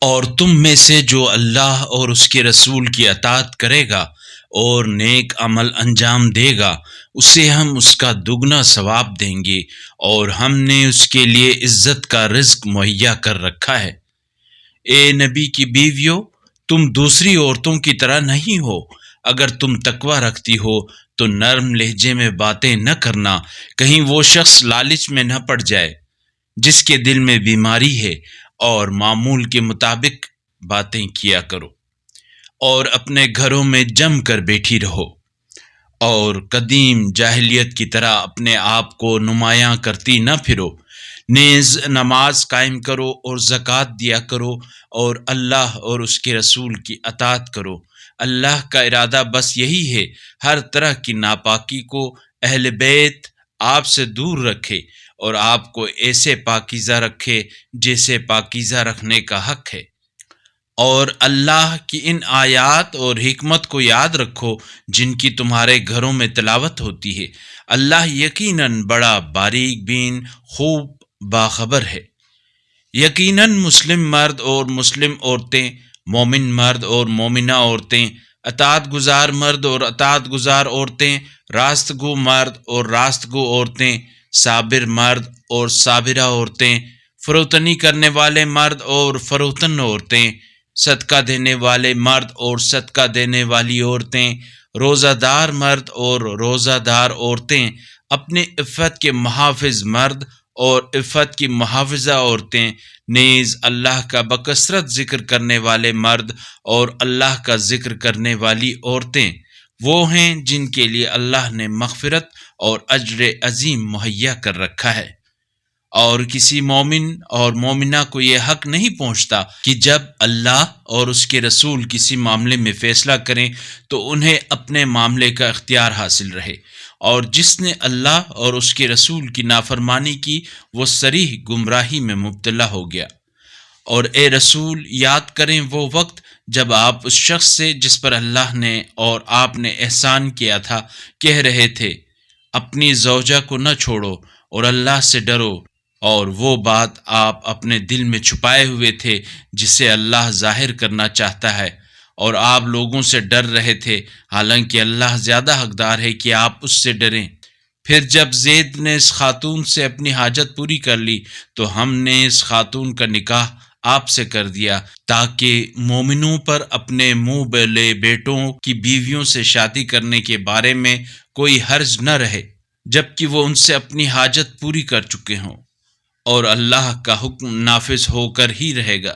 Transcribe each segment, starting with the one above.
اور تم میں سے جو اللہ اور اس کے رسول کی اطاعت کرے گا اور نیک عمل انجام دے گا، اسے ہم اس کا دگنا ثواب دیں گے، اور ہم نے اس کے لیے عزت کا رزق مہیا کر رکھا ہے۔ اے نبی کی بیویوں، تم دوسری عورتوں کی طرح نہیں ہو۔ اگر تم تقوی رکھتی ہو تو نرم لہجے میں باتیں نہ کرنا، کہیں وہ شخص لالچ میں نہ پڑ جائے جس کے دل میں بیماری ہے، اور معمول کے مطابق باتیں کیا کرو، اور اپنے گھروں میں جم کر بیٹھی رہو، اور قدیم جاہلیت کی طرح اپنے آپ کو نمایاں کرتی نہ پھرو۔ نیز نماز قائم کرو اور زکوٰۃ دیا کرو، اور اللہ اور اس کے رسول کی اطاعت کرو۔ اللہ کا ارادہ بس یہی ہے، ہر طرح کی ناپاکی کو اہل بیت آپ سے دور رکھے، اور آپ کو ایسے پاکیزہ رکھے جیسے پاکیزہ رکھنے کا حق ہے۔ اور اللہ کی ان آیات اور حکمت کو یاد رکھو جن کی تمہارے گھروں میں تلاوت ہوتی ہے۔ اللہ یقیناً بڑا باریک بین، خوب باخبر ہے۔ یقیناً مسلم مرد اور مسلم عورتیں، مومن مرد اور مومنہ عورتیں، اطاعت گزار مرد اور اطاعت گزار عورتیں، راست گو مرد اور راست گو عورتیں، صابر مرد اور صابرہ عورتیں، فروتنی کرنے والے مرد اور فروتن عورتیں، صدقہ دینے والے مرد اور صدقہ دینے والی عورتیں، روزہ دار مرد اور روزہ دار عورتیں، اپنے عفت کے محافظ مرد اور عفت کی محافظہ عورتیں، نیز اللہ کا بکثرت ذکر کرنے والے مرد اور اللہ کا ذکر کرنے والی عورتیں، وہ ہیں جن کے لیے اللہ نے مغفرت اور اجر عظیم مہیا کر رکھا ہے۔ اور کسی مومن اور مومنہ کو یہ حق نہیں پہنچتا کہ جب اللہ اور اس کے رسول کسی معاملے میں فیصلہ کریں تو انہیں اپنے معاملے کا اختیار حاصل رہے، اور جس نے اللہ اور اس کے رسول کی نافرمانی کی وہ صریح گمراہی میں مبتلا ہو گیا۔ اور اے رسول، یاد کریں وہ وقت جب آپ اس شخص سے جس پر اللہ نے اور آپ نے احسان کیا تھا کہہ رہے تھے، اپنی زوجہ کو نہ چھوڑو اور اللہ سے ڈرو، اور وہ بات آپ اپنے دل میں چھپائے ہوئے تھے جسے اللہ ظاہر کرنا چاہتا ہے، اور آپ لوگوں سے ڈر رہے تھے، حالانکہ اللہ زیادہ حقدار ہے کہ آپ اس سے ڈریں۔ پھر جب زید نے اس خاتون سے اپنی حاجت پوری کر لی تو ہم نے اس خاتون کا نکاح آپ سے کر دیا، تاکہ مومنوں پر اپنے منہ بولے بیٹوں کی بیویوں سے شادی کرنے کے بارے میں کوئی حرج نہ رہے جبکہ وہ ان سے اپنی حاجت پوری کر چکے ہوں، اور اللہ کا حکم نافذ ہو کر ہی رہے گا۔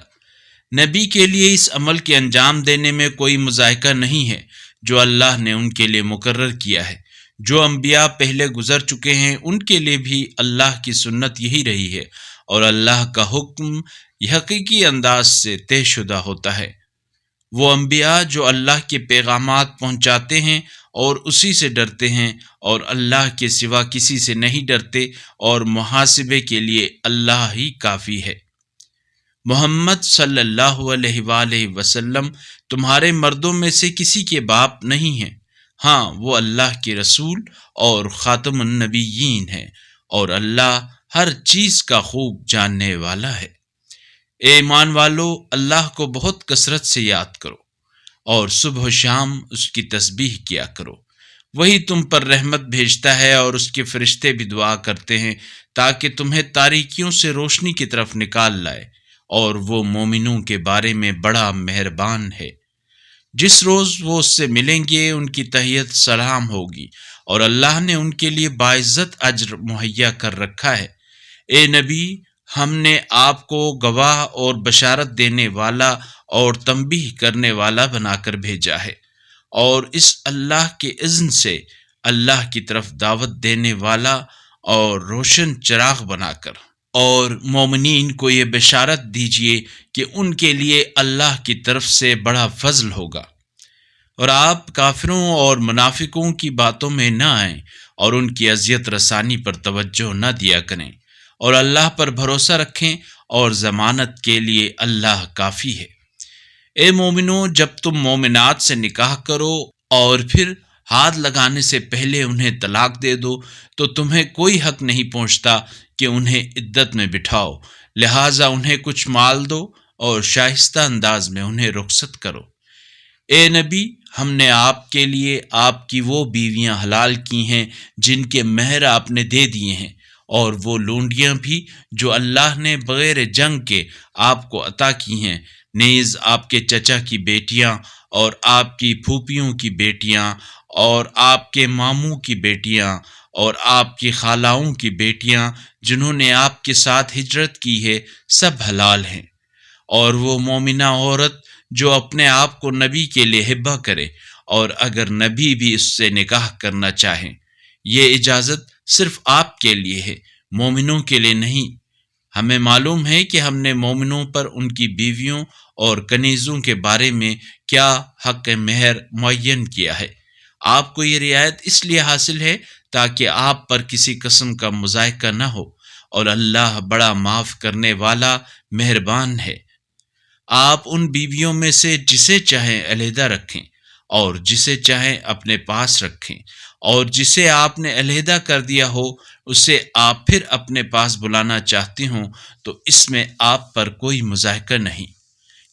نبی کے لیے اس عمل کے انجام دینے میں کوئی مضائقہ نہیں ہے جو اللہ نے ان کے لیے مقرر کیا ہے۔ جو انبیاء پہلے گزر چکے ہیں ان کے لیے بھی اللہ کی سنت یہی رہی ہے، اور اللہ کا حکم حقیقی انداز سے طے شدہ ہوتا ہے۔ وہ انبیاء جو اللہ کے پیغامات پہنچاتے ہیں اور اسی سے ڈرتے ہیں، اور اللہ کے سوا کسی سے نہیں ڈرتے، اور محاسبے کے لیے اللہ ہی کافی ہے۔ محمد صلی اللہ علیہ وآلہ وسلم تمہارے مردوں میں سے کسی کے باپ نہیں ہیں، ہاں وہ اللہ کے رسول اور خاتم النبیین ہیں، اور اللہ ہر چیز کا خوب جاننے والا ہے۔ اے ایمان والو، اللہ کو بہت کثرت سے یاد کرو، اور صبح و شام اس کی تسبیح کیا کرو۔ وہی تم پر رحمت بھیجتا ہے، اور اس کے فرشتے بھی دعا کرتے ہیں تاکہ تمہیں تاریکیوں سے روشنی کی طرف نکال لائے، اور وہ مومنوں کے بارے میں بڑا مہربان ہے۔ جس روز وہ اس سے ملیں گے ان کی تحیت سلام ہوگی، اور اللہ نے ان کے لیے باعزت اجر مہیا کر رکھا ہے۔ اے نبی، ہم نے آپ کو گواہ اور بشارت دینے والا اور تنبیہ کرنے والا بنا کر بھیجا ہے، اور اس اللہ کے اذن سے اللہ کی طرف دعوت دینے والا اور روشن چراغ بنا کر۔ اور مومنین کو یہ بشارت دیجیے کہ ان کے لیے اللہ کی طرف سے بڑا فضل ہوگا، اور آپ کافروں اور منافقوں کی باتوں میں نہ آئیں اور ان کی اذیت رسانی پر توجہ نہ دیا کریں، اور اللہ پر بھروسہ رکھیں، اور ضمانت کے لیے اللہ کافی ہے۔ اے مومنو، جب تم مومنات سے نکاح کرو اور پھر ہاتھ لگانے سے پہلے انہیں طلاق دے دو تو تمہیں کوئی حق نہیں پہنچتا کہ انہیں عدت میں بٹھاؤ، لہٰذا انہیں کچھ مال دو اور شائستہ انداز میں انہیں رخصت کرو۔ اے نبی، ہم نے آپ کے لیے آپ کی وہ بیویاں حلال کی ہیں جن کے مہر آپ نے دے دیے ہیں، اور وہ لونڈیاں بھی جو اللہ نے بغیر جنگ کے آپ کو عطا کی ہیں، نیز آپ کے چچا کی بیٹیاں اور آپ کی پھوپھیوں کی بیٹیاں اور آپ کے ماموں کی بیٹیاں اور آپ کی خالاؤں کی بیٹیاں جنہوں نے آپ کے ساتھ ہجرت کی ہے، سب حلال ہیں۔ اور وہ مومنہ عورت جو اپنے آپ کو نبی کے لیے ہبہ کرے، اور اگر نبی بھی اس سے نکاح کرنا چاہیں، یہ اجازت صرف آپ کے لیے ہے، مومنوں کے لیے نہیں۔ ہمیں معلوم ہے کہ ہم نے مومنوں پر ان کی بیویوں اور کنیزوں کے بارے میں کیا حق مہر معین کیا ہے۔ آپ کو یہ رعایت اس لیے حاصل ہے تاکہ آپ پر کسی قسم کا مذائقہ نہ ہو، اور اللہ بڑا معاف کرنے والا مہربان ہے۔ آپ ان بیویوں میں سے جسے چاہیں علیحدہ رکھیں اور جسے چاہیں اپنے پاس رکھیں، اور جسے آپ نے علیحدہ کر دیا ہو اسے آپ پھر اپنے پاس بلانا چاہتے ہوں تو اس میں آپ پر کوئی مضائقہ نہیں۔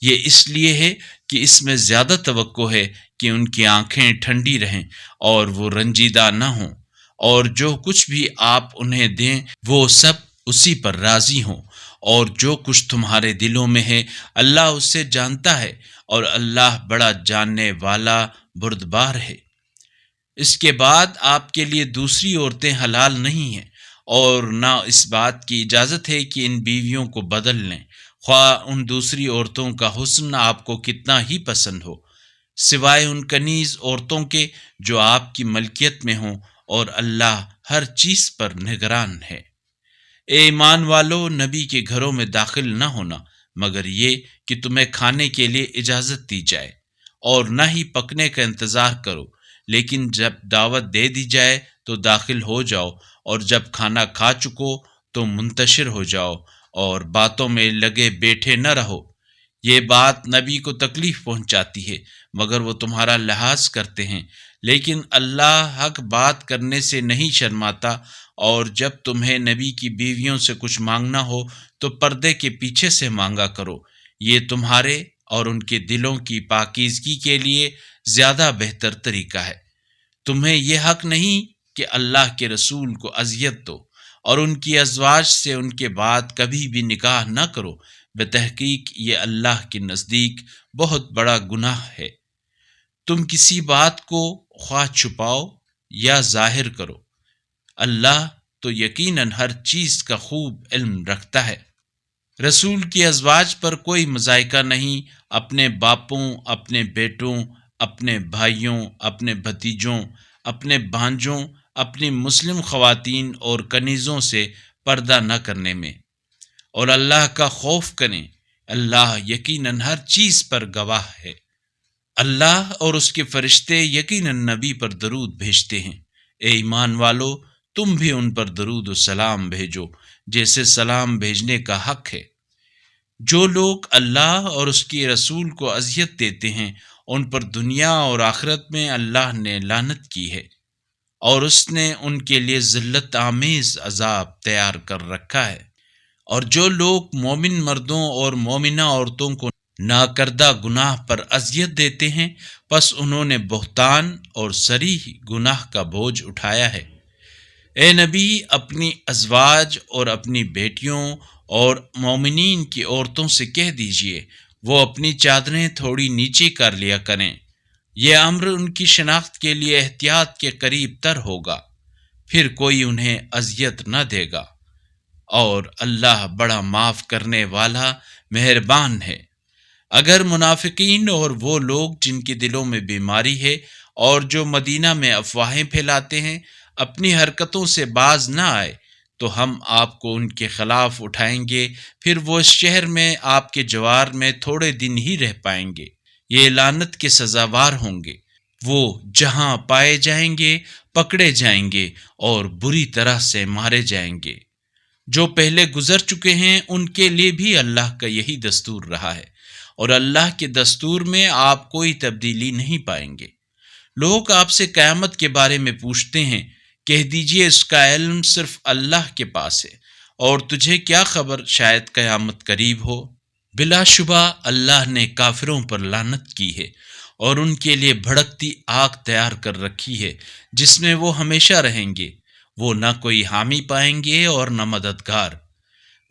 یہ اس لیے ہے کہ اس میں زیادہ توقع ہے کہ ان کی آنکھیں ٹھنڈی رہیں اور وہ رنجیدہ نہ ہوں، اور جو کچھ بھی آپ انہیں دیں وہ سب اسی پر راضی ہوں، اور جو کچھ تمہارے دلوں میں ہے اللہ اسے جانتا ہے، اور اللہ بڑا جاننے والا بردبار ہے۔ اس کے بعد آپ کے لیے دوسری عورتیں حلال نہیں ہیں، اور نہ اس بات کی اجازت ہے کہ ان بیویوں کو بدل لیں، خواہ ان دوسری عورتوں کا حسن آپ کو کتنا ہی پسند ہو، سوائے ان کنیز عورتوں کے جو آپ کی ملکیت میں ہوں، اور اللہ ہر چیز پر نگران ہے۔ اے ایمان والو، نبی کے گھروں میں داخل نہ ہونا مگر یہ کہ تمہیں کھانے کے لیے اجازت دی جائے، اور نہ ہی پکنے کا انتظار کرو، لیکن جب دعوت دے دی جائے تو داخل ہو جاؤ، اور جب کھانا کھا چکو تو منتشر ہو جاؤ، اور باتوں میں لگے بیٹھے نہ رہو۔ یہ بات نبی کو تکلیف پہنچاتی ہے مگر وہ تمہارا لحاظ کرتے ہیں، لیکن اللہ حق بات کرنے سے نہیں شرماتا، اور جب تمہیں نبی کی بیویوں سے کچھ مانگنا ہو تو پردے کے پیچھے سے مانگا کرو، یہ تمہارے اور ان کے دلوں کی پاکیزگی کے لیے زیادہ بہتر طریقہ ہے۔ تمہیں یہ حق نہیں کہ اللہ کے رسول کو اذیت دو، اور ان کی ازواج سے ان کے بعد کبھی بھی نکاح نہ کرو، بتحقیق یہ اللہ کے نزدیک بہت بڑا گناہ ہے۔ تم کسی بات کو خواہ چھپاؤ یا ظاہر کرو، اللہ تو یقیناً ہر چیز کا خوب علم رکھتا ہے۔ رسول کی ازواج پر کوئی مضائقہ نہیں، اپنے باپوں، اپنے بیٹوں، اپنے بھائیوں، اپنے بھتیجوں، اپنے بھانجوں، اپنی مسلم خواتین اور کنیزوں سے پردہ نہ کرنے میں، اور اللہ کا خوف کریں، اللہ یقیناً ہر چیز پر گواہ ہے۔ اللہ اور اس کے فرشتے یقیناً نبی پر درود بھیجتے ہیں۔ اے ایمان والو، تم بھی ان پر درود و سلام بھیجو جیسے سلام بھیجنے کا حق ہے۔ جو لوگ اللہ اور اس کے رسول کو اذیت دیتے ہیں ان پر دنیا اور آخرت میں اللہ نے لعنت کی ہے، اور اس نے ان کے لیے ذلت آمیز عذاب تیار کر رکھا ہے۔ اور جو لوگ مومن مردوں اور مومنہ عورتوں کو ناکردہ گناہ پر اذیت دیتے ہیں پس انہوں نے بہتان اور صریح گناہ کا بوجھ اٹھایا ہے۔ اے نبی، اپنی ازواج اور اپنی بیٹیوں اور مومنین کی عورتوں سے کہہ دیجئے وہ اپنی چادریں تھوڑی نیچے کر لیا کریں، یہ امر ان کی شناخت کے لیے احتیاط کے قریب تر ہوگا، پھر کوئی انہیں اذیت نہ دے گا، اور اللہ بڑا معاف کرنے والا مہربان ہے۔ اگر منافقین اور وہ لوگ جن کے دلوں میں بیماری ہے اور جو مدینہ میں افواہیں پھیلاتے ہیں اپنی حرکتوں سے باز نہ آئے تو ہم آپ کو ان کے خلاف اٹھائیں گے، پھر وہ اس شہر میں آپ کے جوار میں تھوڑے دن ہی رہ پائیں گے، یہ لعنت کے سزاوار ہوں گے، وہ جہاں پائے جائیں گے پکڑے جائیں گے اور بری طرح سے مارے جائیں گے۔ جو پہلے گزر چکے ہیں ان کے لیے بھی اللہ کا یہی دستور رہا ہے، اور اللہ کے دستور میں آپ کوئی تبدیلی نہیں پائیں گے۔ لوگ آپ سے قیامت کے بارے میں پوچھتے ہیں، کہہ دیجئے اس کا علم صرف اللہ کے پاس ہے، اور تجھے کیا خبر شاید قیامت قریب ہو۔ بلا شبہ اللہ نے کافروں پر لعنت کی ہے اور ان کے لیے بھڑکتی آگ تیار کر رکھی ہے جس میں وہ ہمیشہ رہیں گے۔ وہ نہ کوئی حامی پائیں گے اور نہ مددگار۔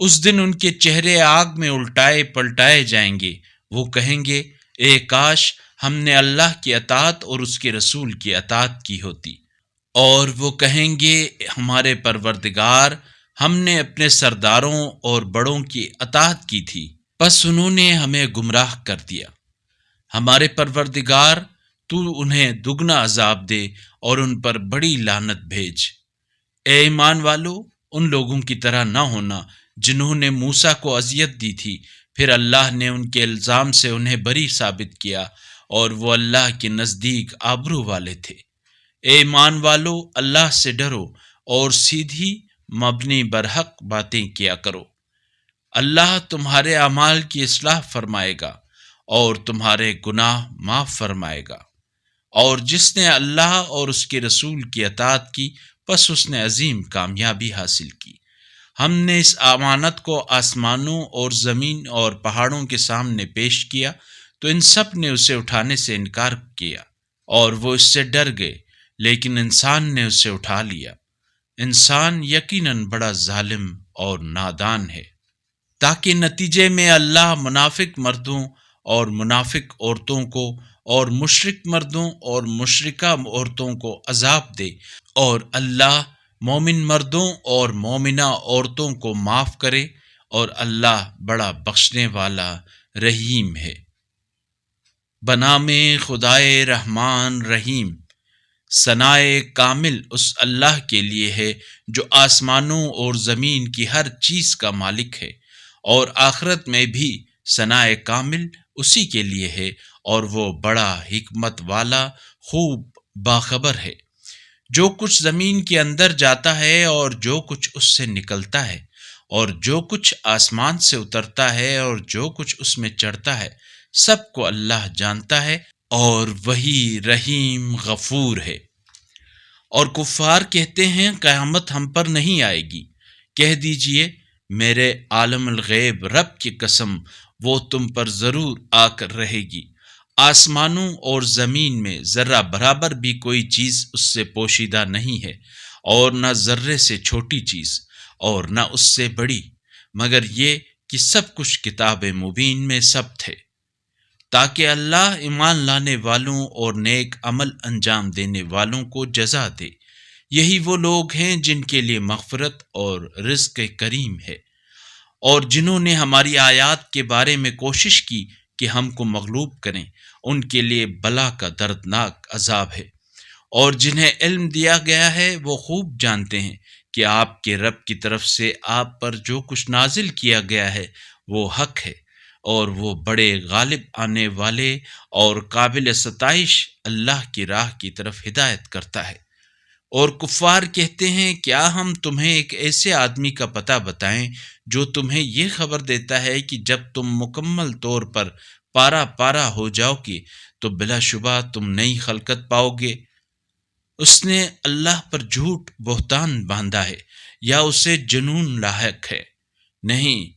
اس دن ان کے چہرے آگ میں الٹائے پلٹائے جائیں گے۔ وہ کہیں گے، اے کاش ہم نے اللہ کی اطاعت اور اس کے رسول کی اطاعت کی ہوتی۔ اور وہ کہیں گے، ہمارے پروردگار، ہم نے اپنے سرداروں اور بڑوں کی اطاعت کی تھی، بس انہوں نے ہمیں گمراہ کر دیا۔ ہمارے پروردگار، تو انہیں دگنا عذاب دے اور ان پر بڑی لعنت بھیج۔ اے ایمان والو، ان لوگوں کی طرح نہ ہونا جنہوں نے موسیٰ کو اذیت دی تھی، پھر اللہ نے ان کے الزام سے انہیں بری ثابت کیا اور وہ اللہ کے نزدیک آبرو والے تھے۔ اے ایمان والو، اللہ سے ڈرو اور سیدھی مبنی برحق باتیں کیا کرو۔ اللہ تمہارے اعمال کی اصلاح فرمائے گا اور تمہارے گناہ معاف فرمائے گا۔ اور جس نے اللہ اور اس کے رسول کی اطاعت کی، پس اس نے عظیم کامیابی حاصل کی۔ ہم نے اس امانت کو آسمانوں اور زمین اور پہاڑوں کے سامنے پیش کیا تو ان سب نے اسے اٹھانے سے انکار کیا اور وہ اس سے ڈر گئے، لیکن انسان نے اسے اٹھا لیا۔ انسان یقیناً بڑا ظالم اور نادان ہے۔ تاکہ نتیجے میں اللہ منافق مردوں اور منافق عورتوں کو اور مشرک مردوں اور مشرکہ عورتوں کو عذاب دے، اور اللہ مومن مردوں اور مومنہ عورتوں کو معاف کرے، اور اللہ بڑا بخشنے والا رحیم ہے۔ بنام خدائے رحمان رحیم۔ ثنائے کامل اس اللہ کے لیے ہے جو آسمانوں اور زمین کی ہر چیز کا مالک ہے، اور آخرت میں بھی ثنائے کامل اسی کے لیے ہے، اور وہ بڑا حکمت والا خوب باخبر ہے۔ جو کچھ زمین کے اندر جاتا ہے اور جو کچھ اس سے نکلتا ہے، اور جو کچھ آسمان سے اترتا ہے اور جو کچھ اس میں چڑھتا ہے، سب کو اللہ جانتا ہے، اور وہی رحیم غفور ہے۔ اور کفار کہتے ہیں قیامت ہم پر نہیں آئے گی۔ کہہ دیجئے، میرے عالم الغیب رب کی قسم، وہ تم پر ضرور آ کر رہے گی۔ آسمانوں اور زمین میں ذرہ برابر بھی کوئی چیز اس سے پوشیدہ نہیں ہے، اور نہ ذرے سے چھوٹی چیز اور نہ اس سے بڑی، مگر یہ کہ سب کچھ کتاب مبین میں ثبت ہے، تاکہ اللہ ایمان لانے والوں اور نیک عمل انجام دینے والوں کو جزا دے۔ یہی وہ لوگ ہیں جن کے لیے مغفرت اور رزق کریم ہے، اور جنہوں نے ہماری آیات کے بارے میں کوشش کی کہ ہم کو مغلوب کریں، ان کے لیے بلا کا دردناک عذاب ہے۔ اور جنہیں علم دیا گیا ہے وہ خوب جانتے ہیں کہ آپ کے رب کی طرف سے آپ پر جو کچھ نازل کیا گیا ہے وہ حق ہے، اور وہ بڑے غالب آنے والے اور قابل ستائش اللہ کی راہ کی طرف ہدایت کرتا ہے۔ اور کفار کہتے ہیں، کیا ہم تمہیں ایک ایسے آدمی کا پتہ بتائیں جو تمہیں یہ خبر دیتا ہے کہ جب تم مکمل طور پر پارا پارا ہو جاؤ گے تو بلا شبہ تم نئی خلقت پاؤ گے۔ اس نے اللہ پر جھوٹ بہتان باندھا ہے، یا اسے جنون لاحق ہے؟ نہیں،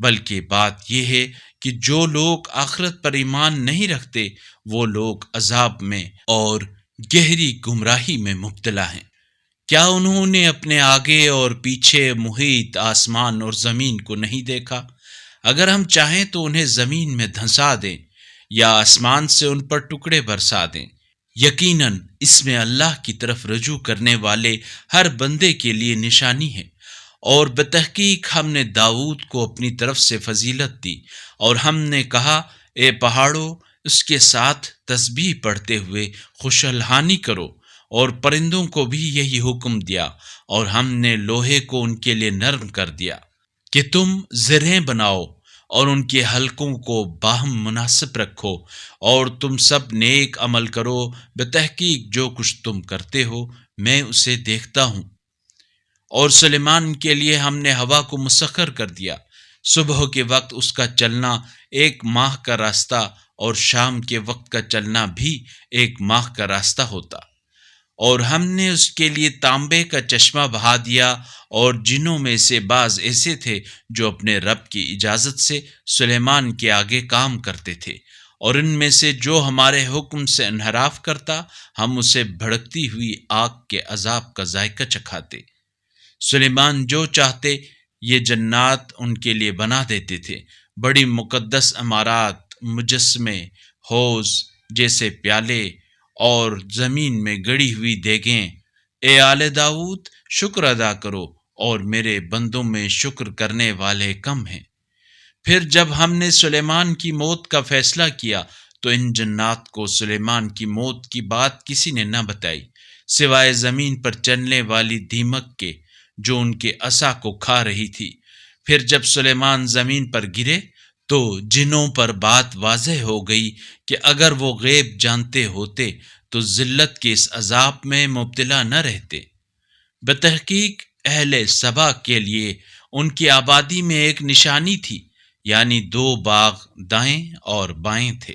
بلکہ بات یہ ہے کہ جو لوگ آخرت پر ایمان نہیں رکھتے وہ لوگ عذاب میں اور گہری گمراہی میں مبتلا ہیں۔ کیا انہوں نے اپنے آگے اور پیچھے محیط آسمان اور زمین کو نہیں دیکھا؟ اگر ہم چاہیں تو انہیں زمین میں دھنسا دیں یا آسمان سے ان پر ٹکڑے برسا دیں۔ یقیناً اس میں اللہ کی طرف رجوع کرنے والے ہر بندے کے لیے نشانی ہے۔ اور بتحقیق ہم نے داؤد کو اپنی طرف سے فضیلت دی، اور ہم نے کہا، اے پہاڑوں، اس کے ساتھ تسبیح پڑھتے ہوئے خوش الحانی کرو، اور پرندوں کو بھی یہی حکم دیا، اور ہم نے لوہے کو ان کے لیے نرم کر دیا کہ تم زرہیں بناؤ اور ان کے حلقوں کو باہم مناسب رکھو، اور تم سب نیک عمل کرو، بتحقیق جو کچھ تم کرتے ہو میں اسے دیکھتا ہوں۔ اور سلیمان کے لیے ہم نے ہوا کو مسخر کر دیا، صبح کے وقت اس کا چلنا 1 ماہ کا راستہ اور شام کے وقت کا چلنا بھی 1 ماہ کا راستہ ہوتا۔ اور ہم نے اس کے لیے تانبے کا چشمہ بہا دیا، اور جنوں میں سے بعض ایسے تھے جو اپنے رب کی اجازت سے سلیمان کے آگے کام کرتے تھے، اور ان میں سے جو ہمارے حکم سے انحراف کرتا ہم اسے بھڑکتی ہوئی آگ کے عذاب کا ذائقہ چکھاتے۔ سلیمان جو چاہتے یہ جنات ان کے لیے بنا دیتے تھے، بڑی مقدس عمارات، مجسمے، حوض جیسے پیالے اور زمین میں گڑی ہوئی دیگیں۔ اے آل داؤد، شکر ادا کرو، اور میرے بندوں میں شکر کرنے والے کم ہیں۔ پھر جب ہم نے سلیمان کی موت کا فیصلہ کیا تو ان جنات کو سلیمان کی موت کی بات کسی نے نہ بتائی، سوائے زمین پر چلنے والی دیمک کے جو ان کے عصا کو کھا رہی تھی۔ پھر جب سلیمان زمین پر گرے تو جنوں پر بات واضح ہو گئی کہ اگر وہ غیب جانتے ہوتے تو ذلت کے اس عذاب میں مبتلا نہ رہتے۔ بتحقیق اہل سبا کے لیے ان کی آبادی میں ایک نشانی تھی، یعنی 2 باغ دائیں اور بائیں تھے۔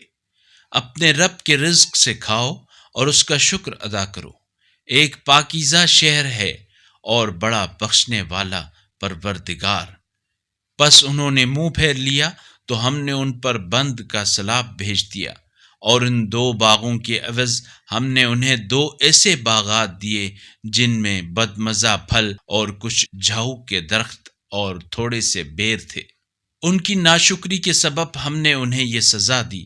اپنے رب کے رزق سے کھاؤ اور اس کا شکر ادا کرو۔ ایک پاکیزہ شہر ہے اور بڑا بخشنے والا پروردگار۔ پس انہوں نے منہ پھیر لیا تو ہم نے ان پر بند کا سیلاب بھیج دیا، اور ان 2 باغوں کے عوض ہم نے انہیں 2 ایسے باغات دیے جن میں بدمزہ پھل اور کچھ جھاؤ کے درخت اور تھوڑے سے بیر تھے۔ ان کی ناشکری کے سبب ہم نے انہیں یہ سزا دی،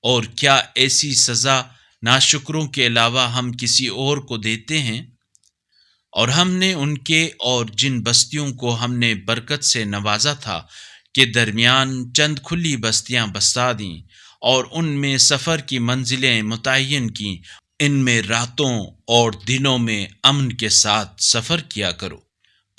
اور کیا ایسی سزا ناشکروں کے علاوہ ہم کسی اور کو دیتے ہیں؟ اور ہم نے ان کے اور جن بستیوں کو ہم نے برکت سے نوازا تھا کے درمیان چند کھلی بستیاں بسا دیں، اور ان میں سفر کی منزلیں متعین کیں۔ ان میں راتوں اور دنوں میں امن کے ساتھ سفر کیا کرو۔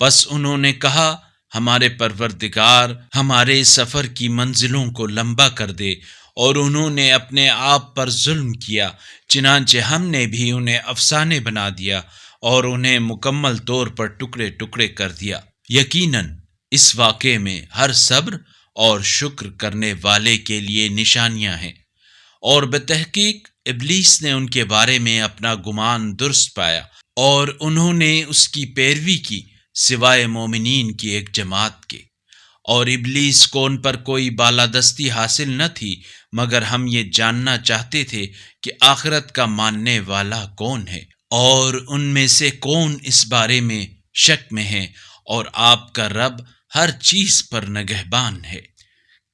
بس انہوں نے کہا، ہمارے پروردگار ہمارے سفر کی منزلوں کو لمبا کر دے، اور انہوں نے اپنے آپ پر ظلم کیا، چنانچہ ہم نے بھی انہیں افسانے بنا دیا اور انہیں مکمل طور پر ٹکڑے ٹکڑے کر دیا۔ یقیناً اس واقعے میں ہر صبر اور شکر کرنے والے کے لیے نشانیاں ہیں۔ اور بتحقیق ابلیس نے ان کے بارے میں اپنا گمان درست پایا، اور انہوں نے اس کی پیروی کی سوائے مومنین کی ایک جماعت کے، اور ابلیس کو ان پر کوئی بالادستی حاصل نہ تھی، مگر ہم یہ جاننا چاہتے تھے کہ آخرت کا ماننے والا کون ہے، اور ان میں سے کون اس بارے میں شک میں ہے، اور آپ کا رب ہر چیز پر نگہبان ہے۔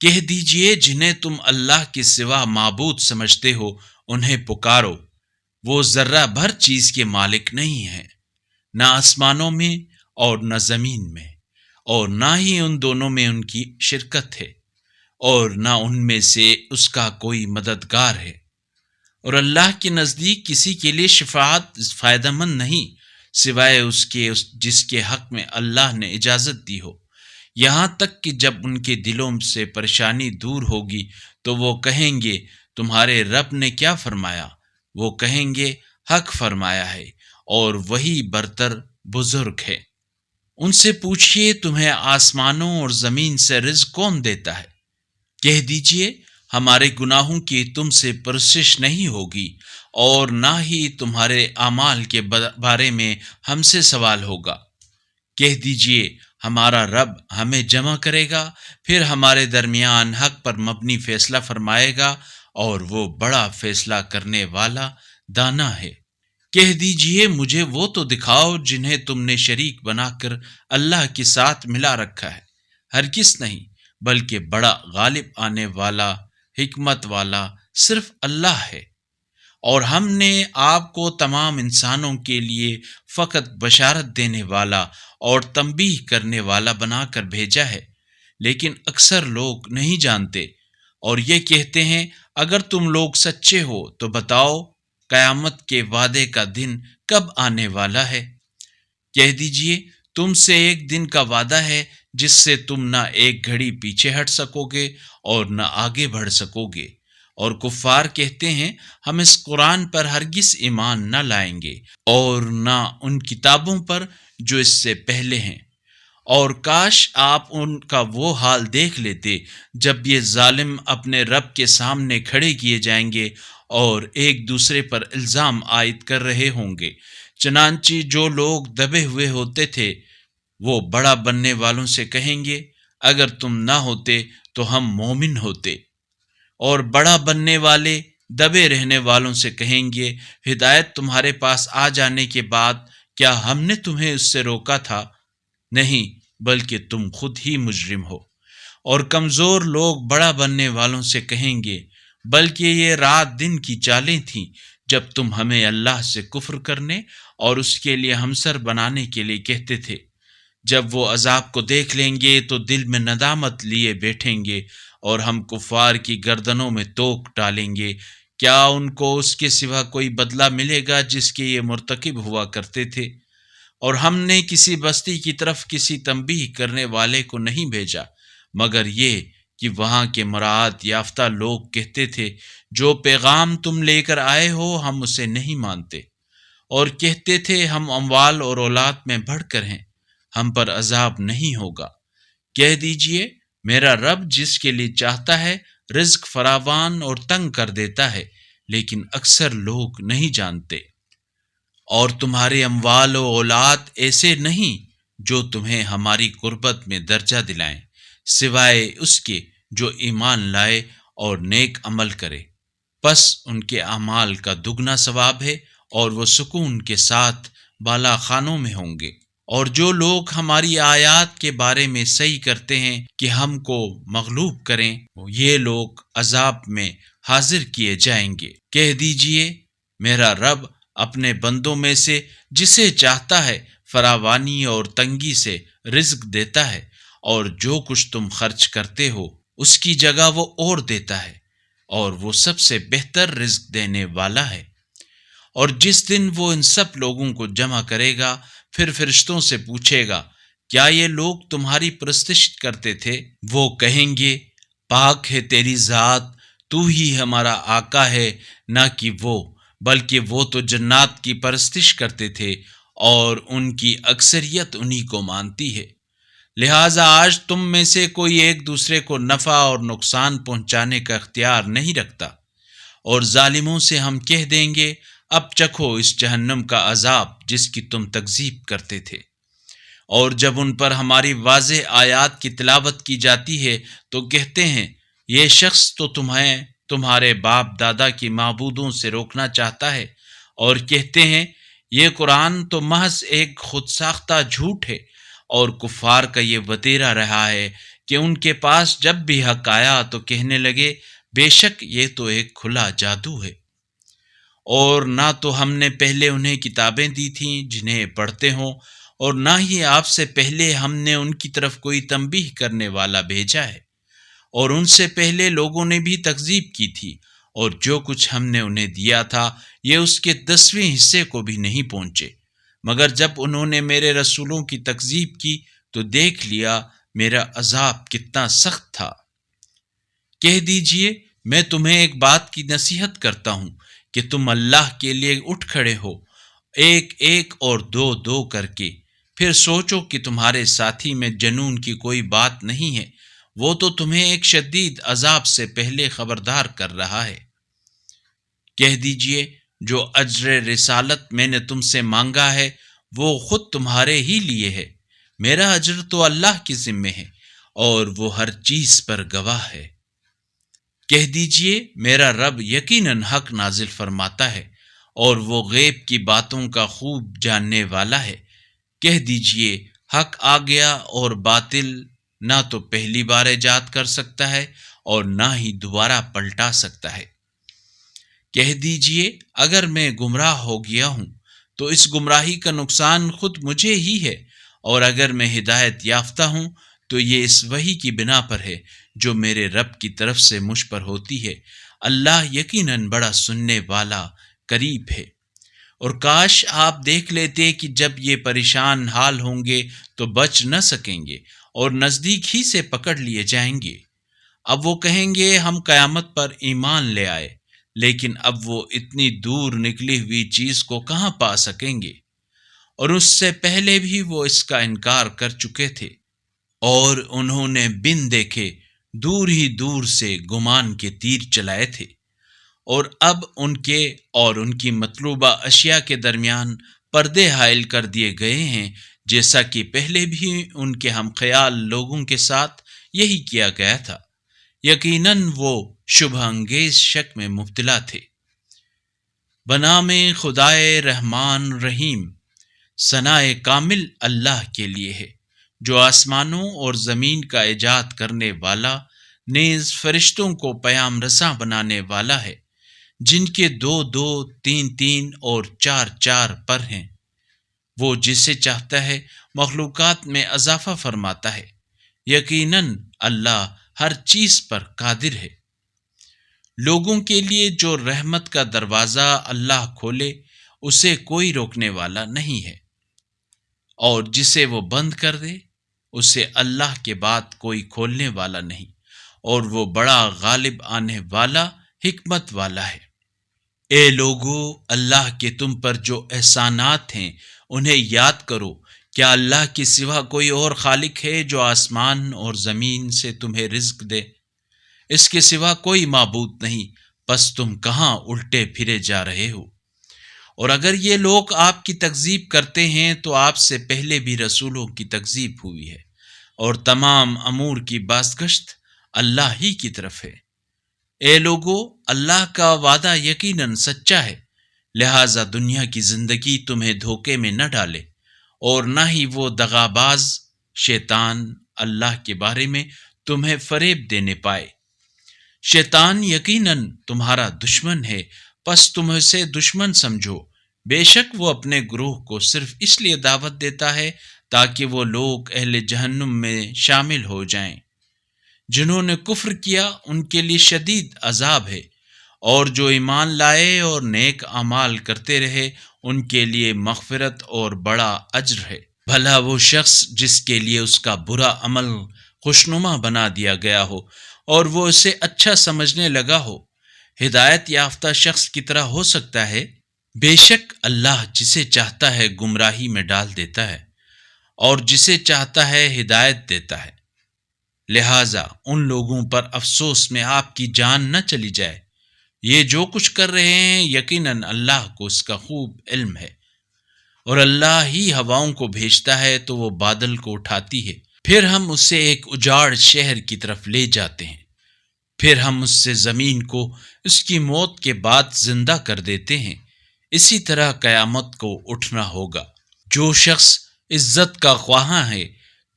کہہ دیجئے جنہیں تم اللہ کے سوا معبود سمجھتے ہو انہیں پکارو، وہ ذرہ بھر چیز کے مالک نہیں ہیں، نہ آسمانوں میں اور نہ زمین میں، اور نہ ہی ان دونوں میں ان کی شرکت ہے، اور نہ ان میں سے اس کا کوئی مددگار ہے۔ اور اللہ کے نزدیک کسی کے لیے شفاعت فائدہ مند نہیں سوائے اس کے جس کے حق میں اللہ نے اجازت دی ہو، یہاں تک کہ جب ان کے دلوں سے پریشانی دور ہوگی تو وہ کہیں گے تمہارے رب نے کیا فرمایا؟ وہ کہیں گے حق فرمایا ہے، اور وہی برتر بزرگ ہے۔ ان سے پوچھئے تمہیں آسمانوں اور زمین سے رزق کون دیتا ہے؟ کہہ دیجئے ہمارے گناہوں کی تم سے پرسش نہیں ہوگی، اور نہ ہی تمہارے اعمال کے بارے میں ہم سے سوال ہوگا۔ کہہ دیجئے ہمارا رب ہمیں جمع کرے گا، پھر ہمارے درمیان حق پر مبنی فیصلہ فرمائے گا، اور وہ بڑا فیصلہ کرنے والا دانا ہے۔ کہہ دیجئے مجھے وہ تو دکھاؤ جنہیں تم نے شریک بنا کر اللہ کے ساتھ ملا رکھا ہے۔ ہرگز نہیں، بلکہ بڑا غالب آنے والا، حکمت والا صرف اللہ ہے۔ اور ہم نے آپ کو تمام انسانوں کے لیے فقط بشارت دینے والا اور تنبیہ کرنے والا بنا کر بھیجا ہے، لیکن اکثر لوگ نہیں جانتے، اور یہ کہتے ہیں اگر تم لوگ سچے ہو تو بتاؤ قیامت کے وعدے کا دن کب آنے والا ہے؟ کہہ دیجئے تم سے ایک دن کا وعدہ ہے جس سے تم نہ ایک گھڑی پیچھے ہٹ سکو گے اور نہ آگے بڑھ سکو گے۔ اور کفار کہتے ہیں ہم اس قرآن پر ہرگز ایمان نہ لائیں گے، اور نہ ان کتابوں پر جو اس سے پہلے ہیں، اور کاش آپ ان کا وہ حال دیکھ لیتے جب یہ ظالم اپنے رب کے سامنے کھڑے کیے جائیں گے اور ایک دوسرے پر الزام عائد کر رہے ہوں گے، چنانچہ جو لوگ دبے ہوئے ہوتے تھے وہ بڑا بننے والوں سے کہیں گے اگر تم نہ ہوتے تو ہم مومن ہوتے، اور بڑا بننے والے دبے رہنے والوں سے کہیں گے ہدایت تمہارے پاس آ جانے کے بعد کیا ہم نے تمہیں اس سے روکا تھا؟ نہیں، بلکہ تم خود ہی مجرم ہو۔ اور کمزور لوگ بڑا بننے والوں سے کہیں گے بلکہ یہ رات دن کی چالیں تھیں جب تم ہمیں اللہ سے کفر کرنے اور اس کے لیے ہمسر بنانے کے لیے کہتے تھے۔ جب وہ عذاب کو دیکھ لیں گے تو دل میں ندامت لیے بیٹھیں گے اور ہم کفار کی گردنوں میں توک ڈالیں گے، کیا ان کو اس کے سوا کوئی بدلہ ملے گا جس کے یہ مرتکب ہوا کرتے تھے؟ اور ہم نے کسی بستی کی طرف کسی تنبیہ کرنے والے کو نہیں بھیجا مگر یہ کہ وہاں کے مراعات یافتہ لوگ کہتے تھے جو پیغام تم لے کر آئے ہو ہم اسے نہیں مانتے، اور کہتے تھے ہم اموال اور اولاد میں بڑھ کر ہیں، ہم پر عذاب نہیں ہوگا۔ کہہ دیجئے میرا رب جس کے لیے چاہتا ہے رزق فراوان اور تنگ کر دیتا ہے، لیکن اکثر لوگ نہیں جانتے۔ اور تمہارے اموال و اولاد ایسے نہیں جو تمہیں ہماری قربت میں درجہ دلائیں، سوائے اس کے جو ایمان لائے اور نیک عمل کرے، پس ان کے اعمال کا دگنا ثواب ہے اور وہ سکون کے ساتھ بالا خانوں میں ہوں گے۔ اور جو لوگ ہماری آیات کے بارے میں صحیح کرتے ہیں کہ ہم کو مغلوب کریں، یہ لوگ عذاب میں حاضر کیے جائیں گے۔ کہہ دیجئے میرا رب اپنے بندوں میں سے جسے چاہتا ہے فراوانی اور تنگی سے رزق دیتا ہے، اور جو کچھ تم خرچ کرتے ہو اس کی جگہ وہ اور دیتا ہے، اور وہ سب سے بہتر رزق دینے والا ہے۔ اور جس دن وہ ان سب لوگوں کو جمع کرے گا پھر فرشتوں سے پوچھے گا کیا یہ لوگ تمہاری پرستش کرتے تھے؟ وہ کہیں گے پاک ہے تیری ذات، تو ہی ہمارا آقا ہے، نہ کہ وہ، بلکہ وہ تو جنات کی پرستش کرتے تھے اور ان کی اکثریت انہی کو مانتی ہے۔ لہٰذا آج تم میں سے کوئی ایک دوسرے کو نفع اور نقصان پہنچانے کا اختیار نہیں رکھتا، اور ظالموں سے ہم کہہ دیں گے اب چکھو اس جہنم کا عذاب جس کی تم تکذیب کرتے تھے۔ اور جب ان پر ہماری واضح آیات کی تلاوت کی جاتی ہے تو کہتے ہیں یہ شخص تو تمہیں تمہارے باپ دادا کی معبودوں سے روکنا چاہتا ہے، اور کہتے ہیں یہ قرآن تو محض ایک خود ساختہ جھوٹ ہے۔ اور کفار کا یہ وتیرہ رہا ہے کہ ان کے پاس جب بھی حق آیا تو کہنے لگے بے شک یہ تو ایک کھلا جادو ہے، اور نہ تو ہم نے پہلے انہیں کتابیں دی تھیں جنہیں پڑھتے ہوں، اور نہ ہی آپ سے پہلے ہم نے ان کی طرف کوئی تنبیہ کرنے والا بھیجا ہے، اور ان سے پہلے لوگوں نے بھی تکذیب کی تھی، اور جو کچھ ہم نے انہیں دیا تھا یہ اس کے 10ویں حصے کو بھی نہیں پہنچے، مگر جب انہوں نے میرے رسولوں کی تکذیب کی تو دیکھ لیا میرا عذاب کتنا سخت تھا۔ کہہ دیجئے میں تمہیں ایک بات کی نصیحت کرتا ہوں کہ تم اللہ کے لیے اٹھ کھڑے ہو ایک ایک اور دو دو کر کے، پھر سوچو کہ تمہارے ساتھی میں جنون کی کوئی بات نہیں ہے، وہ تو تمہیں ایک شدید عذاب سے پہلے خبردار کر رہا ہے۔ کہہ دیجئے جو اجر رسالت میں نے تم سے مانگا ہے وہ خود تمہارے ہی لیے ہے، میرا اجر تو اللہ کے ذمے ہے اور وہ ہر چیز پر گواہ ہے۔ کہہ دیجئے میرا رب یقیناً حق نازل فرماتا ہے اور وہ غیب کی باتوں کا خوب جاننے والا ہے۔ کہہ دیجئے حق آ گیا اور باطل نہ تو پہلی بار ایجاد کر سکتا ہے اور نہ ہی دوبارہ پلٹا سکتا ہے۔ کہہ دیجئے اگر میں گمراہ ہو گیا ہوں تو اس گمراہی کا نقصان خود مجھے ہی ہے، اور اگر میں ہدایت یافتہ ہوں تو یہ اس وحی کی بنا پر ہے جو میرے رب کی طرف سے مجھ پر ہوتی ہے۔ اللہ یقیناً بڑا سننے والا قریب ہے۔ اور کاش آپ دیکھ لیتے کہ جب یہ پریشان حال ہوں گے تو بچ نہ سکیں گے اور نزدیک ہی سے پکڑ لیے جائیں گے۔ اب وہ کہیں گے ہم قیامت پر ایمان لے آئے، لیکن اب وہ اتنی دور نکلی ہوئی چیز کو کہاں پا سکیں گے، اور اس سے پہلے بھی وہ اس کا انکار کر چکے تھے، اور انہوں نے بن دیکھے دور ہی دور سے گمان کے تیر چلائے تھے، اور اب ان کے اور ان کی مطلوبہ اشیاء کے درمیان پردے حائل کر دیے گئے ہیں، جیسا کہ پہلے بھی ان کے ہم خیال لوگوں کے ساتھ یہی کیا گیا تھا۔ یقیناً وہ شبہ انگیز شک میں مبتلا تھے۔ بنام خدائے رحمان رحیم، ثناء کامل اللہ کے لیے ہے، جو آسمانوں اور زمین کا ایجاد کرنے والا، نیز فرشتوں کو پیام رساں بنانے والا ہے، جن کے 2 2 3 3 اور 4 4 پر ہیں۔ وہ جسے چاہتا ہے مخلوقات میں اضافہ فرماتا ہے۔ یقیناً اللہ ہر چیز پر قادر ہے۔ لوگوں کے لیے جو رحمت کا دروازہ اللہ کھولے، اسے کوئی روکنے والا نہیں ہے، اور جسے وہ بند کر دے، اسے اللہ کے بعد کوئی کھولنے والا نہیں، اور وہ بڑا غالب آنے والا، حکمت والا ہے۔ اے لوگو، اللہ کے تم پر جو احسانات ہیں انہیں یاد کرو۔ کیا اللہ کے سوا کوئی اور خالق ہے جو آسمان اور زمین سے تمہیں رزق دے؟ اس کے سوا کوئی معبود نہیں، پس تم کہاں الٹے پھرے جا رہے ہو؟ اور اگر یہ لوگ آپ کی تکذیب کرتے ہیں تو آپ سے پہلے بھی رسولوں کی تکذیب ہوئی ہے، اور تمام امور کی بازگشت اللہ ہی کی طرف ہے۔ اے لوگو، اللہ کا وعدہ یقیناً سچا ہے، لہذا دنیا کی زندگی تمہیں دھوکے میں نہ ڈالے، اور نہ ہی وہ دغاباز شیطان اللہ کے بارے میں تمہیں فریب دینے پائے۔ شیطان یقیناً تمہارا دشمن ہے، پس تم اسے دشمن سمجھو۔ بے شک وہ اپنے گروہ کو صرف اس لیے دعوت دیتا ہے تاکہ وہ لوگ اہل جہنم میں شامل ہو جائیں۔ جنہوں نے کفر کیا ان کے لیے شدید عذاب ہے، اور جو ایمان لائے اور نیک اعمال کرتے رہے ان کے لیے مغفرت اور بڑا اجر ہے۔ بھلا وہ شخص جس کے لیے اس کا برا عمل خوشنما بنا دیا گیا ہو اور وہ اسے اچھا سمجھنے لگا ہو، ہدایت یافتہ شخص کی طرح ہو سکتا ہے؟ بے شک اللہ جسے چاہتا ہے گمراہی میں ڈال دیتا ہے، اور جسے چاہتا ہے ہدایت دیتا ہے۔ لہٰذا ان لوگوں پر افسوس میں آپ کی جان نہ چلی جائے۔ یہ جو کچھ کر رہے ہیں یقیناً اللہ کو اس کا خوب علم ہے۔ اور اللہ ہی ہواؤں کو بھیجتا ہے تو وہ بادل کو اٹھاتی ہے، پھر ہم اسے ایک اجاڑ شہر کی طرف لے جاتے ہیں، پھر ہم اس سے زمین کو اس کی موت کے بعد زندہ کر دیتے ہیں۔ اسی طرح قیامت کو اٹھنا ہوگا۔ جو شخص عزت کا خواہاں ہے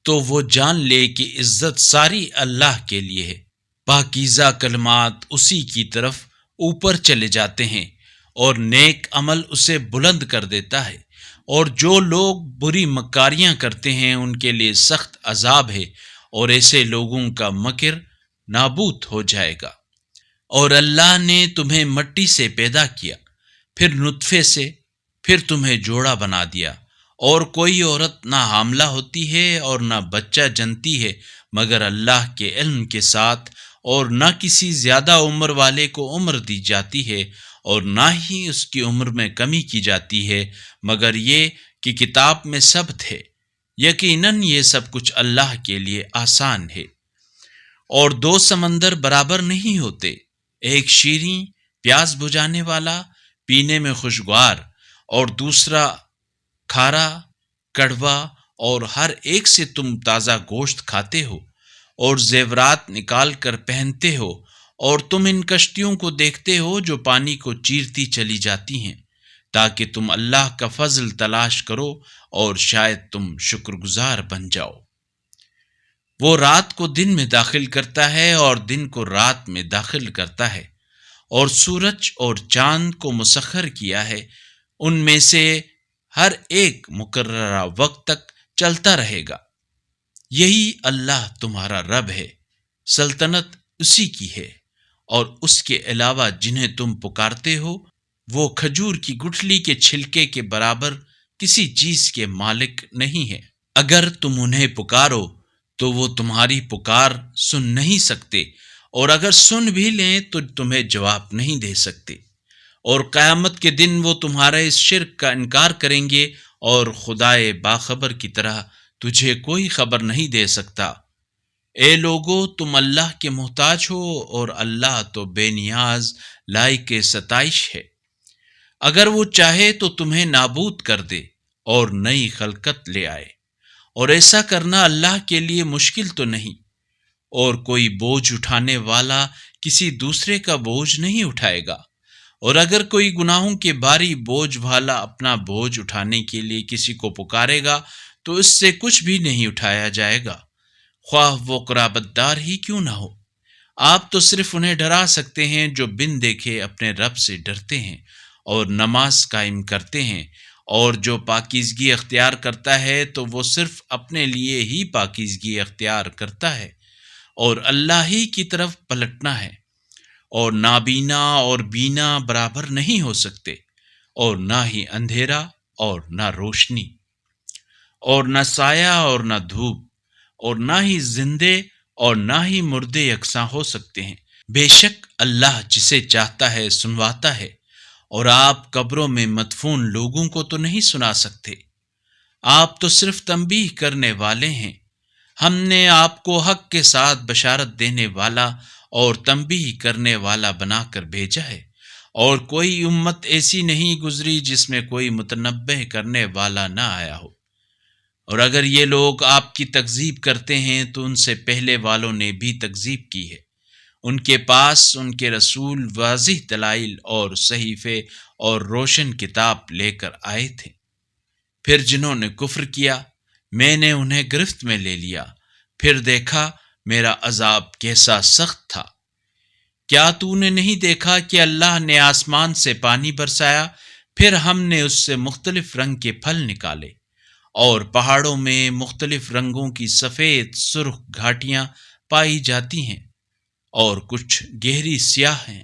تو وہ جان لے کہ عزت ساری اللہ کے لیے ہے۔ پاکیزہ کلمات اسی کی طرف اوپر چلے جاتے ہیں، اور نیک عمل اسے بلند کر دیتا ہے۔ اور جو لوگ بری مکاریاں کرتے ہیں ان کے لیے سخت عذاب ہے، اور ایسے لوگوں کا مکر نابود ہو جائے گا۔ اور اللہ نے تمہیں مٹی سے پیدا کیا، پھر نطفے سے، پھر تمہیں جوڑا بنا دیا، اور کوئی عورت نہ حاملہ ہوتی ہے اور نہ بچہ جنتی ہے مگر اللہ کے علم کے ساتھ، اور نہ کسی زیادہ عمر والے کو عمر دی جاتی ہے اور نہ ہی اس کی عمر میں کمی کی جاتی ہے، مگر یہ کہ کتاب میں ثبت ہے۔ یقیناً یہ سب کچھ اللہ کے لیے آسان ہے۔ اور 2 سمندر برابر نہیں ہوتے، ایک شیریں پیاس بجھانے والا، پینے میں خوشگوار، اور دوسرا کھارا کڑوا، اور ہر ایک سے تم تازہ گوشت کھاتے ہو اور زیورات نکال کر پہنتے ہو، اور تم ان کشتیوں کو دیکھتے ہو جو پانی کو چیرتی چلی جاتی ہیں، تاکہ تم اللہ کا فضل تلاش کرو اور شاید تم شکر گزار بن جاؤ۔ وہ رات کو دن میں داخل کرتا ہے اور دن کو رات میں داخل کرتا ہے، اور سورج اور چاند کو مسخر کیا ہے، ان میں سے ہر ایک مقررہ وقت تک چلتا رہے گا۔ یہی اللہ تمہارا رب ہے، سلطنت اسی کی ہے، اور اس کے علاوہ جنہیں تم پکارتے ہو وہ کھجور کی گٹھلی کے چھلکے کے برابر کسی چیز کے مالک نہیں ہے۔ اگر تم انہیں پکارو تو وہ تمہاری پکار سن نہیں سکتے، اور اگر سن بھی لیں تو تمہیں جواب نہیں دے سکتے، اور قیامت کے دن وہ تمہارے اس شرک کا انکار کریں گے، اور خدائے باخبر کی طرح تجھے کوئی خبر نہیں دے سکتا۔ اے لوگو، تم اللہ کے محتاج ہو، اور اللہ تو بے نیاز لائق ستائش ہے۔ اگر وہ چاہے تو تمہیں نابود کر دے اور نئی خلقت لے آئے، اور ایسا کرنا اللہ کے لیے مشکل تو نہیں، اور کوئی بوجھ اٹھانے والا کسی دوسرے کا بوجھ نہیں اٹھائے گا۔ اور اگر کوئی گناہوں کے بھاری بوجھ والا اپنا بوجھ اٹھانے کے لیے کسی کو پکارے گا تو اس سے کچھ بھی نہیں اٹھایا جائے گا، خواہ وہ قرابت دار ہی کیوں نہ ہو۔ آپ تو صرف انہیں ڈرا سکتے ہیں جو بن دیکھے اپنے رب سے ڈرتے ہیں اور نماز قائم کرتے ہیں، اور جو پاکیزگی اختیار کرتا ہے تو وہ صرف اپنے لیے ہی پاکیزگی اختیار کرتا ہے، اور اللہ ہی کی طرف پلٹنا ہے۔ اور نابینا اور بینا برابر نہیں ہو سکتے، اور نہ ہی اندھیرا اور نہ روشنی، اور نہ سایہ اور نہ دھوپ، اور نہ ہی زندے اور نہ ہی مردے یکساں ہو سکتے ہیں۔ بے شک اللہ جسے چاہتا ہے سنواتا ہے، اور آپ قبروں میں مدفون لوگوں کو تو نہیں سنا سکتے، آپ تو صرف تنبیہ کرنے والے ہیں۔ ہم نے آپ کو حق کے ساتھ بشارت دینے والا اور تنبیہ کرنے والا بنا کر بھیجا ہے، اور کوئی امت ایسی نہیں گزری جس میں کوئی متنبہ کرنے والا نہ آیا ہو۔ اور اگر یہ لوگ آپ کی تکذیب کرتے ہیں تو ان سے پہلے والوں نے بھی تکذیب کی ہے، ان کے پاس ان کے رسول واضح دلائل اور صحیفے اور روشن کتاب لے کر آئے تھے۔ پھر جنہوں نے کفر کیا میں نے انہیں گرفت میں لے لیا، پھر دیکھا میرا عذاب کیسا سخت تھا۔ کیا تو نے نہیں دیکھا کہ اللہ نے آسمان سے پانی برسایا، پھر ہم نے اس سے مختلف رنگ کے پھل نکالے، اور پہاڑوں میں مختلف رنگوں کی سفید سرخ گھاٹیاں پائی جاتی ہیں، اور کچھ گہری سیاہ ہیں،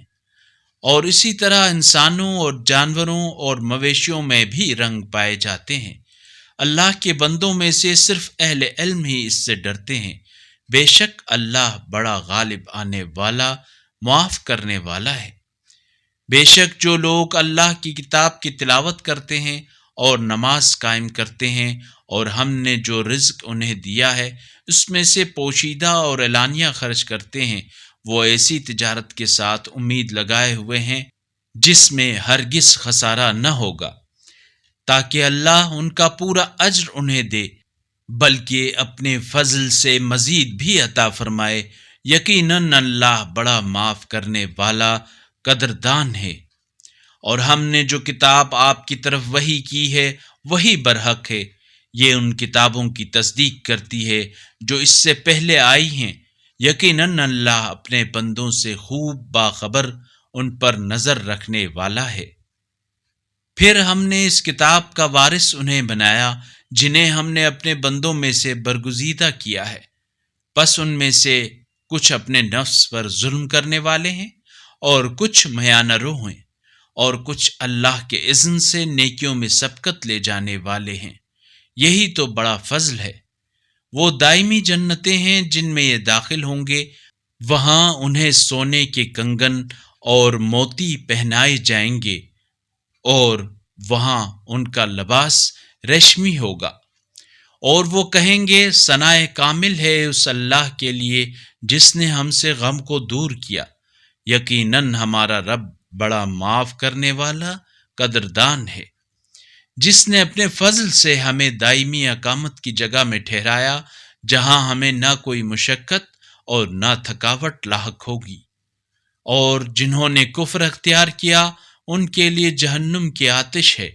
اور اسی طرح انسانوں اور جانوروں اور مویشیوں میں بھی رنگ پائے جاتے ہیں۔ اللہ کے بندوں میں سے صرف اہل علم ہی اس سے ڈرتے ہیں۔ بے شک اللہ بڑا غالب آنے والا، معاف کرنے والا ہے۔ بے شک جو لوگ اللہ کی کتاب کی تلاوت کرتے ہیں اور نماز قائم کرتے ہیں، اور ہم نے جو رزق انہیں دیا ہے اس میں سے پوشیدہ اور اعلانیہ خرچ کرتے ہیں، وہ ایسی تجارت کے ساتھ امید لگائے ہوئے ہیں جس میں ہرگز خسارہ نہ ہوگا، تاکہ اللہ ان کا پورا اجر انہیں دے، بلکہ اپنے فضل سے مزید بھی عطا فرمائے۔ یقیناً اللہ بڑا معاف کرنے والا قدردان ہے۔ اور ہم نے جو کتاب آپ کی طرف وحی کی ہے وہی برحق ہے، یہ ان کتابوں کی تصدیق کرتی ہے جو اس سے پہلے آئی ہیں۔ یقیناً اللہ اپنے بندوں سے خوب باخبر، ان پر نظر رکھنے والا ہے۔ پھر ہم نے اس کتاب کا وارث انہیں بنایا جنہیں ہم نے اپنے بندوں میں سے برگزیدہ کیا ہے، پس ان میں سے کچھ اپنے نفس پر ظلم کرنے والے ہیں، اور کچھ میانہ رو ہیں، اور کچھ اللہ کے اذن سے نیکیوں میں سبقت لے جانے والے ہیں۔ یہی تو بڑا فضل ہے۔ وہ دائمی جنتیں ہیں جن میں یہ داخل ہوں گے، وہاں انہیں سونے کے کنگن اور موتی پہنائے جائیں گے، اور وہاں ان کا لباس ریشمی ہوگا۔ اور وہ کہیں گے ثناء کامل ہے اس اللہ کے لیے جس نے ہم سے غم کو دور کیا۔ یقیناً ہمارا رب بڑا معاف کرنے والا قدردان ہے، جس نے اپنے فضل سے ہمیں دائمی اقامت کی جگہ میں ٹھہرایا، جہاں ہمیں نہ کوئی مشقت اور نہ تھکاوٹ لاحق ہوگی۔ اور جنہوں نے کفر اختیار کیا ان کے لیے جہنم کی آتش ہے،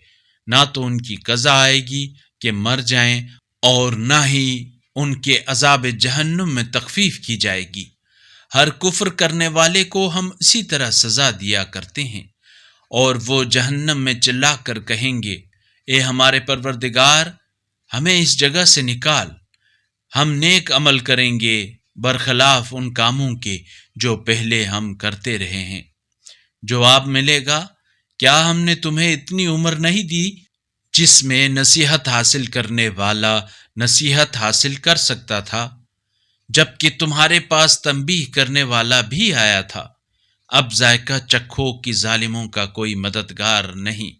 نہ تو ان کی قضا آئے گی کہ مر جائیں، اور نہ ہی ان کے عذاب جہنم میں تخفیف کی جائے گی۔ ہر کفر کرنے والے کو ہم اسی طرح سزا دیا کرتے ہیں۔ اور وہ جہنم میں چلا کر کہیں گے، اے ہمارے پروردگار، ہمیں اس جگہ سے نکال، ہم نیک عمل کریں گے برخلاف ان کاموں کے جو پہلے ہم کرتے رہے ہیں۔ جواب ملے گا، کیا ہم نے تمہیں اتنی عمر نہیں دی جس میں نصیحت حاصل کرنے والا نصیحت حاصل کر سکتا تھا، جبکہ تمہارے پاس تنبیہ کرنے والا بھی آیا تھا؟ اب ذائقہ چکھو کہ ظالموں کا کوئی مددگار نہیں۔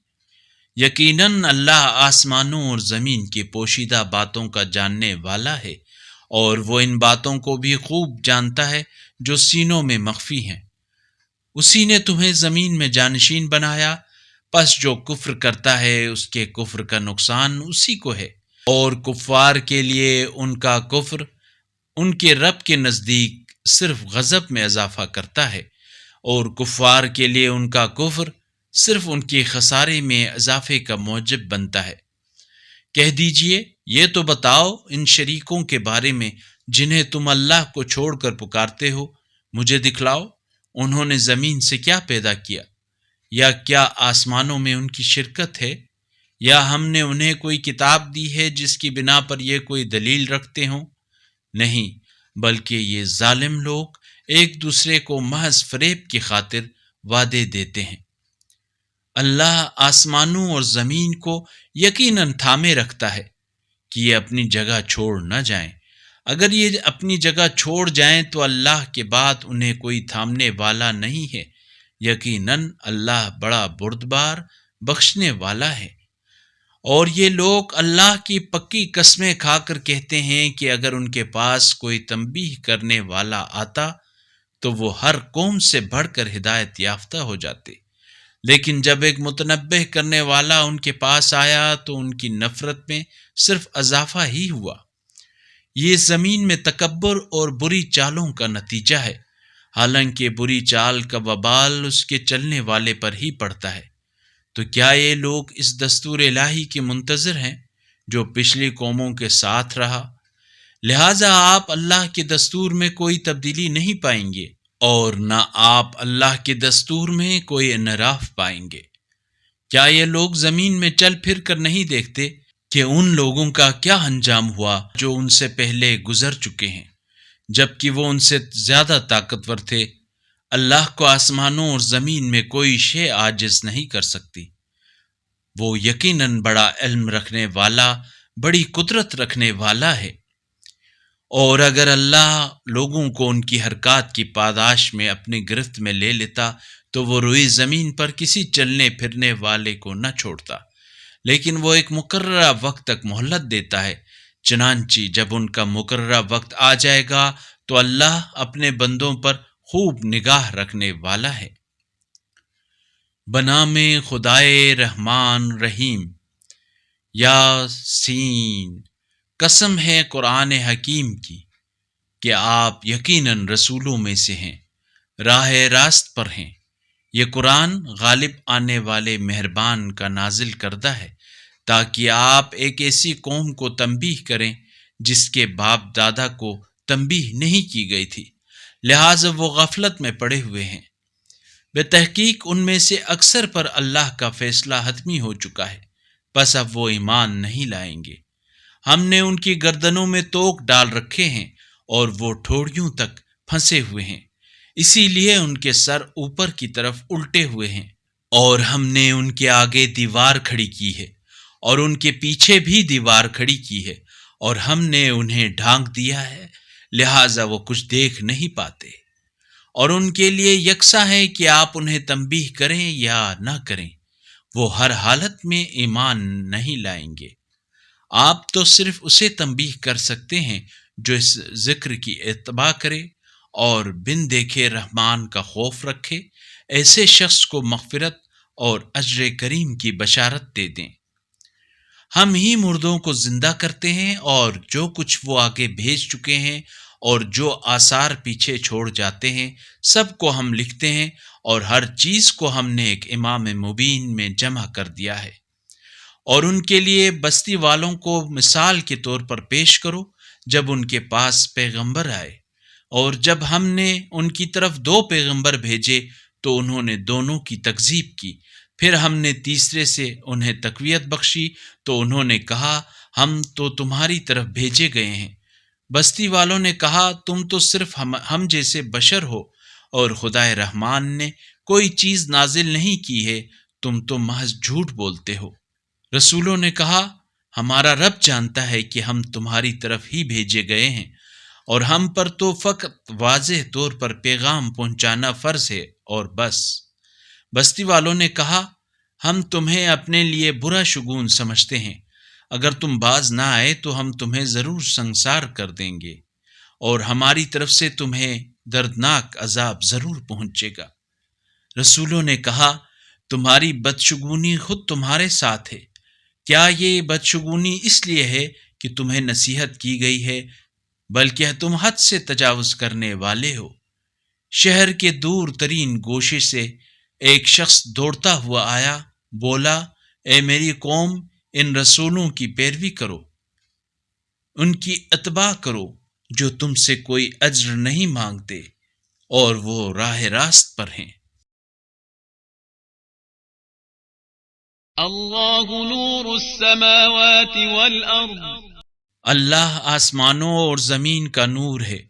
یقیناً اللہ آسمانوں اور زمین کی پوشیدہ باتوں کا جاننے والا ہے، اور وہ ان باتوں کو بھی خوب جانتا ہے جو سینوں میں مخفی ہیں۔ اسی نے تمہیں زمین میں جانشین بنایا، پس جو کفر کرتا ہے اس کے کفر کا نقصان اسی کو ہے، اور کفار کے لیے ان کا کفر ان کے رب کے نزدیک صرف غضب میں اضافہ کرتا ہے، اور کفار کے لیے ان کا کفر صرف ان کے خسارے میں اضافے کا موجب بنتا ہے۔ کہہ دیجئے، یہ تو بتاؤ ان شریکوں کے بارے میں جنہیں تم اللہ کو چھوڑ کر پکارتے ہو، مجھے دکھلاؤ انہوں نے زمین سے کیا پیدا کیا، یا کیا آسمانوں میں ان کی شرکت ہے، یا ہم نے انہیں کوئی کتاب دی ہے جس کی بنا پر یہ کوئی دلیل رکھتے ہوں؟ نہیں، بلکہ یہ ظالم لوگ ایک دوسرے کو محض فریب کی خاطر وعدے دیتے ہیں۔ اللہ آسمانوں اور زمین کو یقیناً تھامے رکھتا ہے کہ یہ اپنی جگہ چھوڑ نہ جائیں۔ اگر یہ اپنی جگہ چھوڑ جائیں تو اللہ کے بعد انہیں کوئی تھامنے والا نہیں ہے۔ یقیناً اللہ بڑا بردبار بخشنے والا ہے۔ اور یہ لوگ اللہ کی پکی قسمیں کھا کر کہتے ہیں کہ اگر ان کے پاس کوئی تنبیہ کرنے والا آتا تو وہ ہر قوم سے بڑھ کر ہدایت یافتہ ہو جاتے، لیکن جب ایک متنبہ کرنے والا ان کے پاس آیا تو ان کی نفرت میں صرف اضافہ ہی ہوا۔ یہ زمین میں تکبر اور بری چالوں کا نتیجہ ہے، حالانکہ بری چال کا وبال اس کے چلنے والے پر ہی پڑتا ہے۔ تو کیا یہ لوگ اس دستور الہی کے منتظر ہیں جو پچھلی قوموں کے ساتھ رہا؟ لہٰذا آپ اللہ کے دستور میں کوئی تبدیلی نہیں پائیں گے، اور نہ آپ اللہ کے دستور میں کوئی انحراف پائیں گے۔ کیا یہ لوگ زمین میں چل پھر کر نہیں دیکھتے کہ ان لوگوں کا کیا انجام ہوا جو ان سے پہلے گزر چکے ہیں، جبکہ وہ ان سے زیادہ طاقتور تھے؟ اللہ کو آسمانوں اور زمین میں کوئی شے عاجز نہیں کر سکتی۔ وہ یقیناً بڑا علم رکھنے والا، بڑی قدرت رکھنے والا ہے۔ اور اگر اللہ لوگوں کو ان کی حرکات کی پاداش میں اپنی گرفت میں لے لیتا تو وہ روئی زمین پر کسی چلنے پھرنے والے کو نہ چھوڑتا، لیکن وہ ایک مقررہ وقت تک مہلت دیتا ہے۔ چنانچہ جب ان کا مقررہ وقت آ جائے گا تو اللہ اپنے بندوں پر خوب نگاہ رکھنے والا ہے۔ بنام خدائے رحمان رحیم۔ یاسین۔ قسم ہے قرآن حکیم کی کہ آپ یقیناً رسولوں میں سے ہیں، راہ راست پر ہیں۔ یہ قرآن غالب آنے والے مہربان کا نازل کردہ ہے تاکہ آپ ایک ایسی قوم کو تنبیہ کریں جس کے باپ دادا کو تنبیہ نہیں کی گئی تھی، لہٰذا وہ غفلت میں پڑے ہوئے ہیں۔ بے تحقیق ان میں سے اکثر پر اللہ کا فیصلہ حتمی ہو چکا ہے، پس اب وہ ایمان نہیں لائیں گے۔ ہم نے ان کی گردنوں میں توق ڈال رکھے ہیں اور وہ ٹھوڑیوں تک پھنسے ہوئے ہیں، اسی لیے ان کے سر اوپر کی طرف الٹے ہوئے ہیں۔ اور ہم نے ان کے آگے دیوار کھڑی کی ہے اور ان کے پیچھے بھی دیوار کھڑی کی ہے، اور ہم نے انہیں ڈھانک دیا ہے، لہٰذا وہ کچھ دیکھ نہیں پاتے۔ اور ان کے لیے یکساں ہے کہ آپ انہیں تنبیہ کریں یا نہ کریں، وہ ہر حالت میں ایمان نہیں لائیں گے۔ آپ تو صرف اسے تنبیہ کر سکتے ہیں جو اس ذکر کی اتباع کرے اور بن دیکھے رحمان کا خوف رکھے، ایسے شخص کو مغفرت اور اجر کریم کی بشارت دے دیں۔ ہم ہی مردوں کو زندہ کرتے ہیں، اور جو کچھ وہ آگے بھیج چکے ہیں اور جو آثار پیچھے چھوڑ جاتے ہیں سب کو ہم لکھتے ہیں، اور ہر چیز کو ہم نے ایک امام مبین میں جمع کر دیا ہے۔ اور ان کے لیے بستی والوں کو مثال کے طور پر پیش کرو جب ان کے پاس پیغمبر آئے، اور جب ہم نے ان کی طرف 2 پیغمبر بھیجے تو انہوں نے دونوں کی تکذیب کی، پھر ہم نے تیسرے سے انہیں تقویت بخشی تو انہوں نے کہا ہم تو تمہاری طرف بھیجے گئے ہیں۔ بستی والوں نے کہا تم تو صرف ہم جیسے بشر ہو، اور خدائے رحمان نے کوئی چیز نازل نہیں کی ہے، تم تو محض جھوٹ بولتے ہو۔ رسولوں نے کہا ہمارا رب جانتا ہے کہ ہم تمہاری طرف ہی بھیجے گئے ہیں، اور ہم پر تو فقط واضح طور پر پیغام پہنچانا فرض ہے اور بس۔ بستی والوں نے کہا ہم تمہیں اپنے لیے برا شگون سمجھتے ہیں، اگر تم باز نہ آئے تو ہم تمہیں ضرور سنگسار کر دیں گے، اور ہماری طرف سے تمہیں دردناک عذاب ضرور پہنچے گا۔ رسولوں نے کہا تمہاری بدشگونی خود تمہارے ساتھ ہے۔ کیا یہ بدشگونی اس لیے ہے کہ تمہیں نصیحت کی گئی ہے، بلکہ تم حد سے تجاوز کرنے والے ہو۔ شہر کے دور ترین گوشے سے ایک شخص دوڑتا ہوا آیا، بولا، اے میری قوم، ان رسولوں کی پیروی کرو، ان کی اتباع کرو جو تم سے کوئی اجر نہیں مانگتے اور وہ راہ راست پر ہیں۔ اللہ نور السماوات والارض، اللہ آسمانوں اور زمین کا نور ہے۔